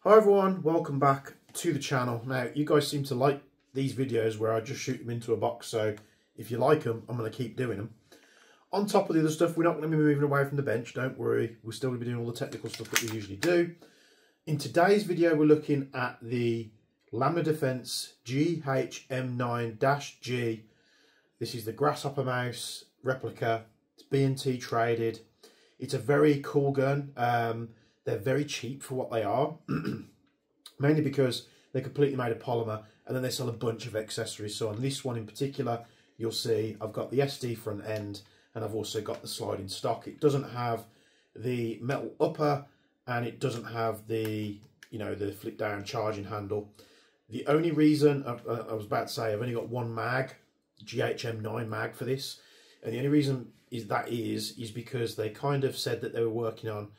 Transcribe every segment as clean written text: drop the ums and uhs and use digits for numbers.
Hi everyone, welcome back to the channel. Now, you guys seem to like these videos where I just shoot them into a box, so if you like them, I'm going to keep doing them. On top of the other stuff, we're not going to be moving away from the bench, don't worry. We're still going to be doing all the technical stuff that we usually do. In today's video, we're looking at the Lambda Defense GHM9-G. This is the Grasshopper mouse replica. It's B&T traded. It's a very cool gun. They're very cheap for what they are, mainly because they're completely made of polymer, and then they sell a bunch of accessories. So on this one in particular, you'll see I've got the SD front end, and I've also got the sliding stock. It doesn't have the metal upper, and it doesn't have the, the flip down charging handle. The only reason, I was about to say, I've only got one mag, GHM9 mag for this, and the only reason is because they kind of said that they were working on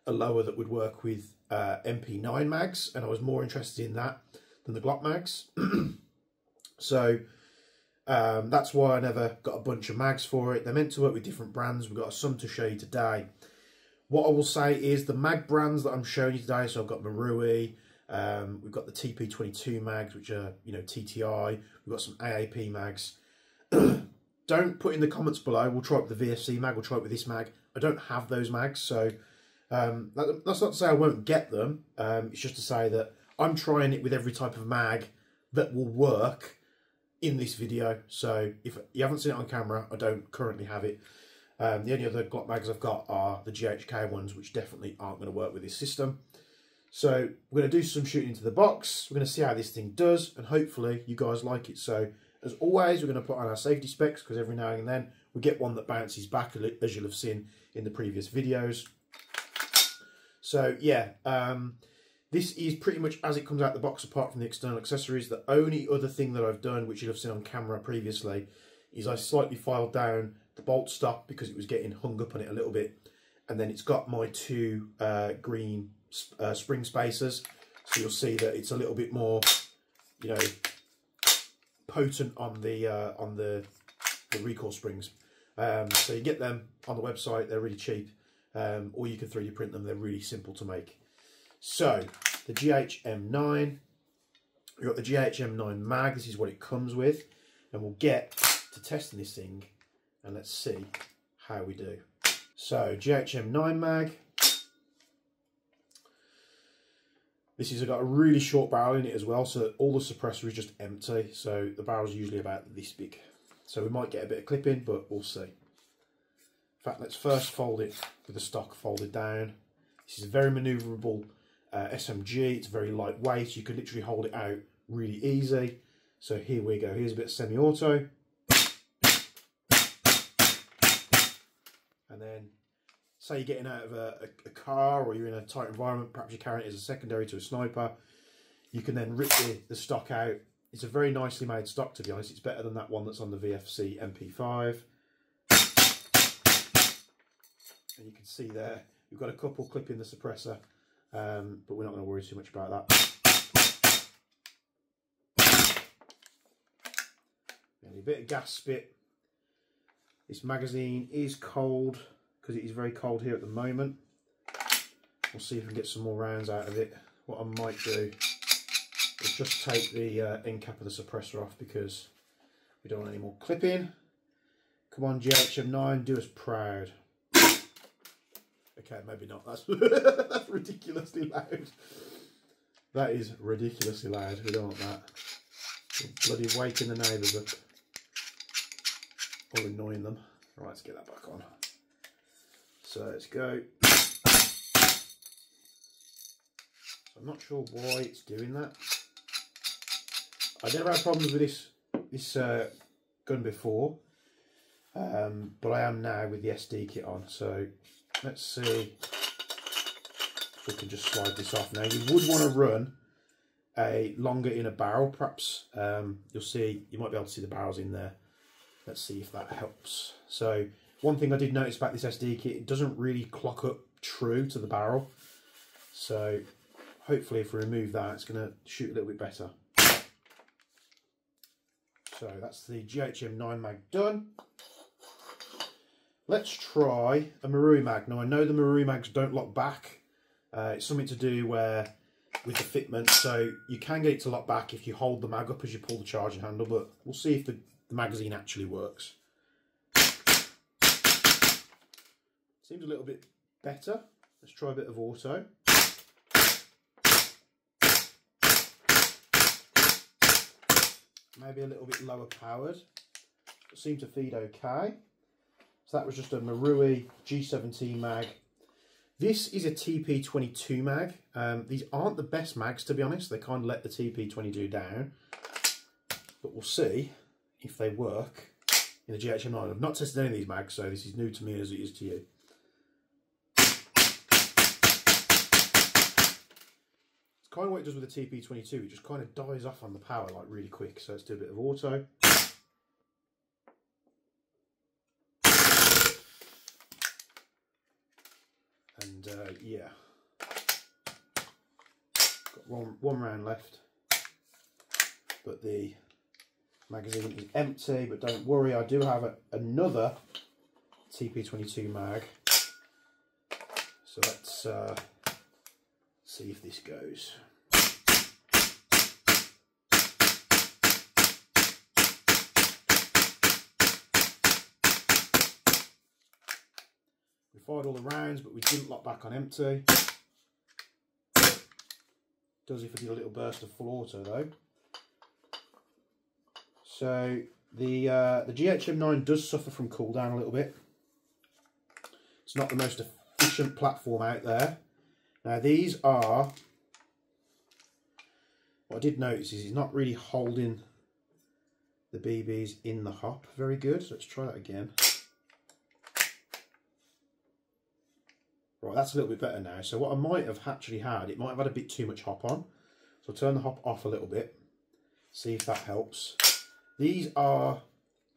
a lower that would work with MP9 mags, and I was more interested in that than the Glock mags. So that's why I never got a bunch of mags for it. They're meant to work with different brands. We've got some to show you today. What I will say is the mag brands that I'm showing you today, so I've got Marui, we've got the TP22 mags, which are, TTI, we've got some AAP mags. Don't put in the comments below, we'll try it with the VFC mag, we'll try it with this mag. I don't have those mags, so that's not to say I won't get them. It's just to say that I'm trying it with every type of mag that will work in this video. So if you haven't seen it on camera, I don't currently have it. The only other Glock mags I've got are the GHK ones, which definitely aren't going to work with this system. So we're going to do some shooting into the box. We're going to see how this thing does, and hopefully you guys like it. So as always, we're going to put on our safety specs, because every now and then we get one that bounces back, as you'll have seen in the previous videos. So yeah, this is pretty much as it comes out the box, apart from the external accessories. The only other thing that I've done, which you'll have seen on camera previously, is I slightly filed down the bolt stop because it was getting hung up on it a little bit. And then it's got my two green spring spacers. So you'll see that it's a little bit more, potent on the recoil springs. So you get them on the website, they're really cheap. Or you can 3D print them, they're really simple to make. So the GHM9, we've got the GHM9 mag, this is what it comes with, and we'll get to testing this thing and let's see how we do. So GHM9 mag, this has got a really short barrel in it as well, so all the suppressor is just empty, so the barrel's usually about this big. So we might get a bit of clipping, but we'll see. In fact, let's first fold it with the stock folded down. This is a very manoeuvrable SMG. It's very lightweight. You could literally hold it out really easy. So here we go. Here's a bit of semi-auto. And then, say you're getting out of a car, or you're in a tight environment, perhaps you're carrying it as a secondary to a sniper, you can then rip the stock out. It's a very nicely made stock, to be honest. It's better than that one that's on the VFC MP5. And you can see there, we've got a couple clipping the suppressor, but we're not going to worry too much about that. And a bit of gas spit. This magazine is cold, because it is very cold here at the moment. We'll see if we can get some more rounds out of it. What I might do is just take the end cap of the suppressor off, because we don't want any more clipping. Come on, GHM9, do us proud. Okay, maybe not. That's, that's ridiculously loud. That is ridiculously loud. We don't want that. We're bloody waking the neighbours up. Or annoying them. Right, let's get that back on. So let's go. So I'm not sure why it's doing that. I never had problems with this gun before, but I am now with the SD kit on. So let's see if we can just slide this off. Now, you would want to run a longer inner barrel, perhaps. You'll see, you might be able to see the barrels in there. Let's see if that helps. So one thing I did notice about this SD kit, it doesn't really clock up true to the barrel. So hopefully if we remove that, it's going to shoot a little bit better. So that's the GHM9 mag done. Let's try a Marui mag. Now I know the Marui mags don't lock back. It's something to do where with the fitment, so you can get it to lock back if you hold the mag up as you pull the charging handle, but we'll see if the magazine actually works. Seems a little bit better. Let's try a bit of auto. Maybe a little bit lower powered. It seemed to feed okay. So that was just a Marui G17 mag. This is a TP22 mag. These aren't the best mags, to be honest. They kind of let the TP22 down. But we'll see if they work in the GHM9. I've not tested any of these mags, so this is new to me as it is to you. It's kind of what it does with the TP22. It just kind of dies off on the power like really quick. So let's do a bit of auto. And yeah, got one round left, but the magazine is empty. But don't worry, I do have another TP22 mag, so let's see if this goes. We fired all the rounds, but we didn't lock back on empty. Does if I did a little burst of full auto though. So the GHM9 does suffer from cooldown a little bit. It's not the most efficient platform out there. Now these are, what I did notice is it's not really holding the BBs in the hop very good. So let's try that again. Right, that's a little bit better now. So what I might have actually had, it might have had a bit too much hop on. So I'll turn the hop off a little bit, see if that helps. These are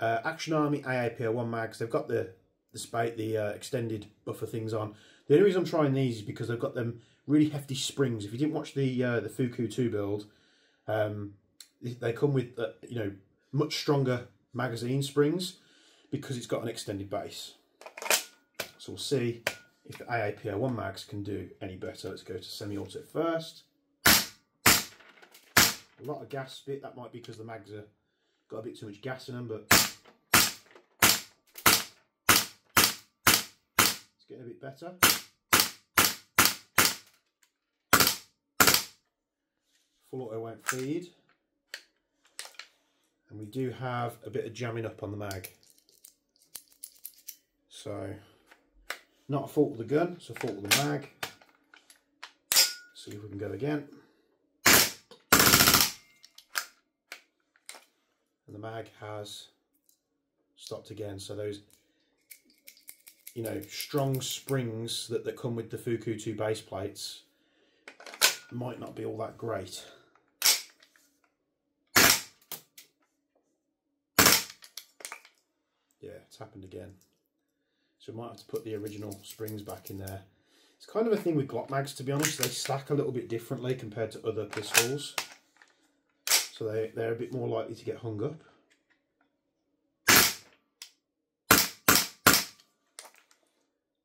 Action Army AAPO1 mags. They've got the extended buffer things on. The only reason I'm trying these is because they've got them really hefty springs. If you didn't watch the Fuku 2 build, they come with you know, much stronger magazine springs because it's got an extended base. So we'll see if the AAPO1 mags can do any better. Let's go to semi-auto first. A lot of gas bit, that might be because the mags have got a bit too much gas in them, but it's getting a bit better. Full auto won't feed. And we do have a bit of jamming up on the mag. So, not a fault of the gun, it's a fault of the mag. See if we can go again. And the mag has stopped again. So those, you know, strong springs that come with the Fuku 2 base plates might not be all that great. Yeah, it's happened again. So we might have to put the original springs back in there. It's kind of a thing with Glock mags, to be honest. They stack a little bit differently compared to other pistols. So they're a bit more likely to get hung up.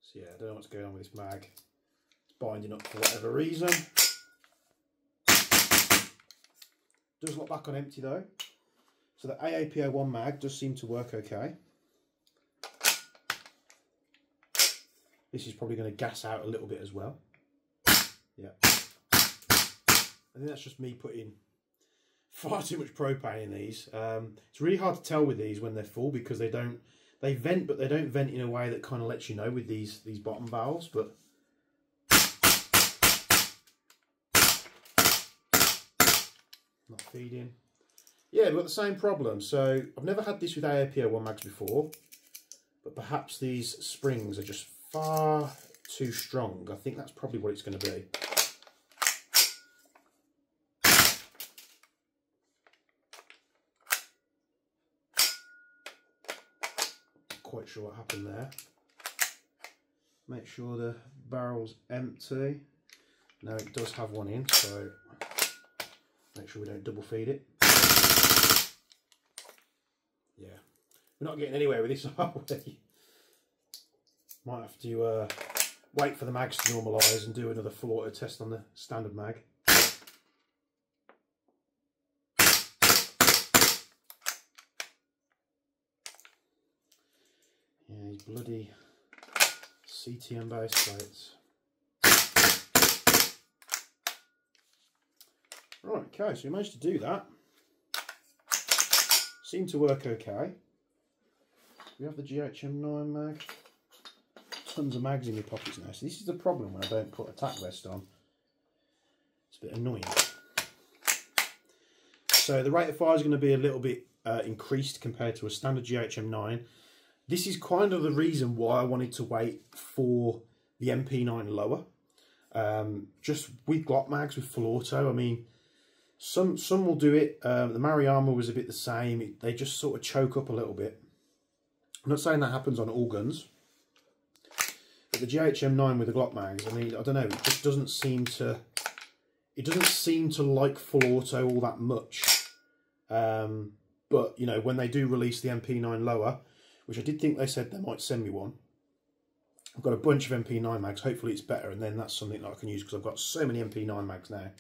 So yeah, I don't know what's going on with this mag. It's binding up for whatever reason. Does lock back on empty though. So the AAPO1 mag does seem to work okay. This is probably going to gas out a little bit as well. Yeah. I think that's just me putting far too much propane in these. It's really hard to tell with these when they're full because they vent, but they don't vent in a way that kind of lets you know with these bottom valves. But not feeding. Yeah, we've got the same problem. So I've never had this with AAPO1 mags before, but perhaps these springs are just far too strong. I think that's probably what it's going to be. Not quite sure what happened there. Make sure the barrel's empty. No, it does have one in, so make sure we don't double feed it. Yeah, we're not getting anywhere with this, are we? Might have to wait for the mags to normalise and do another full auto test on the standard mag. These bloody CTM base plates. Right, okay, so we managed to do that. Seemed to work okay. We have the GHM9 mag. Tons of mags in my pockets now. So this is the problem when I don't put a tack vest on. It's a bit annoying. So the rate of fire is going to be a little bit increased compared to a standard GHM9. This is kind of the reason why I wanted to wait for the MP9 lower. Just with Glock mags with full auto, I mean, some will do it. The Mariama was a bit the same. They just sort of choke up a little bit. I'm not saying that happens on all guns, but the GHM9 with the Glock mags, I mean, I don't know, it just doesn't seem to. It doesn't seem to like full auto all that much. But you know, when they do release the MP9 lower, which I did think they said they might send me one. I've got a bunch of MP9 mags. Hopefully it's better, and then that's something that I can use because I've got so many MP9 mags now.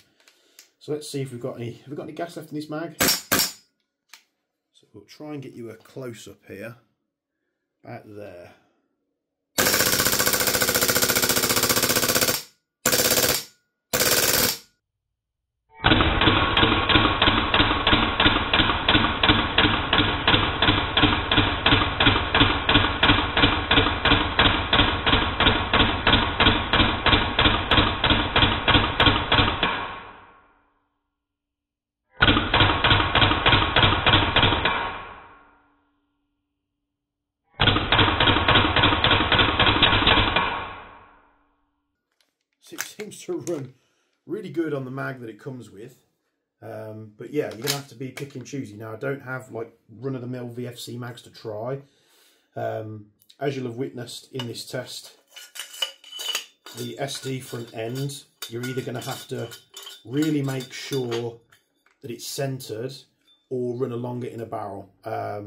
So let's see if we've got any. Have we got any gas left in this mag? So we'll try and get you a close up here. About there. It seems to run really good on the mag that it comes with, but yeah, you're gonna have to be pick and choosy. Now I don't have like run-of-the-mill VFC mags to try. As you'll have witnessed in this test, the SD front end, you're either going to have to really make sure that it's centered or run along it in a barrel. That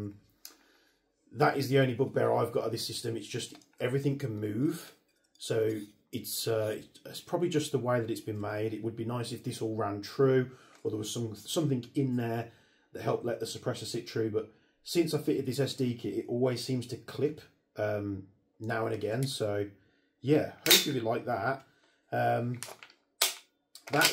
is the only bugbear I've got of this system. It's just everything can move, so it's probably just the way that it's been made. It would be nice if this all ran true, or there was something in there that helped let the suppressor sit true. But since I fitted this SD kit, it always seems to clip now and again. So yeah, hopefully you like that. That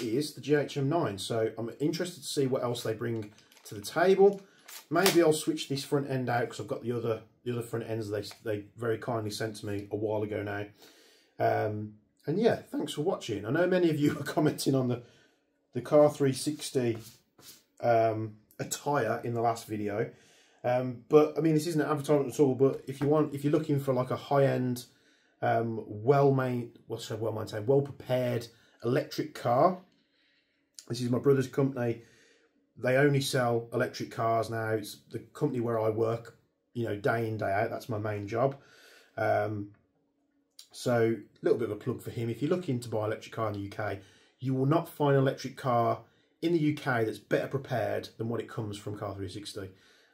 is the GHM9. So I'm interested to see what else they bring to the table. Maybe I'll switch this front end out because I've got the other front ends they very kindly sent to me a while ago now. And yeah, thanks for watching. I know many of you are commenting on the Car 360 attire in the last video, but I mean, this isn't an advertisement at all. But if you're looking for like a high-end, well-maintained, well-prepared electric car, this is my brother's company. They only sell electric cars now. It's the company where I work, you know, day in, day out. That's my main job. So a little bit of a plug for him. If you're looking to buy an electric car in the UK, you will not find an electric car in the UK that's better prepared than what it comes from Car 360.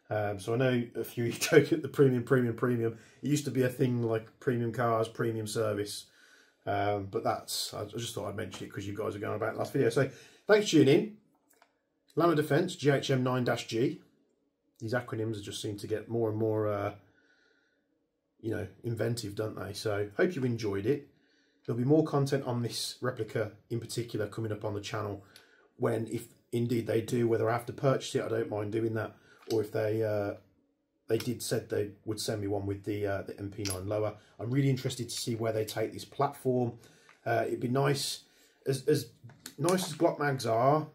So I know a few of you joke at the premium. It used to be a thing like premium cars, premium service. But I just thought I'd mention it because you guys were going about it last video. So thanks for tuning in. Lambda Defence, GHM9-G. These acronyms just seem to get more and more, you know, inventive, don't they? So hope you enjoyed it. There'll be more content on this replica in particular coming up on the channel when, if indeed they do, whether I have to purchase it, I don't mind doing that, or if they said they would send me one with the MP9 lower. I'm really interested to see where they take this platform. It'd be nice, as nice as Glock mags are,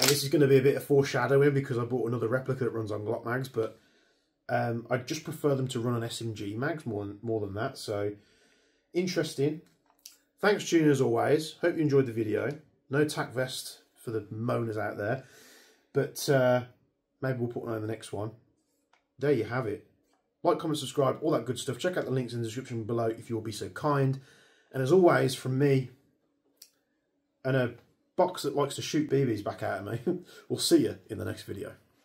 and this is going to be a bit of foreshadowing because I bought another replica that runs on Glock mags, but I'd just prefer them to run on SMG mags more than that. So interesting. Thanks for tuning as always. Hope you enjoyed the video. No tack vest for the moaners out there, but maybe we'll put one on the next one. There you have it. Like, comment, subscribe, all that good stuff. Check out the links in the description below if you'll be so kind. And as always, from me and a box that likes to shoot BBs back out at me, we'll see you in the next video.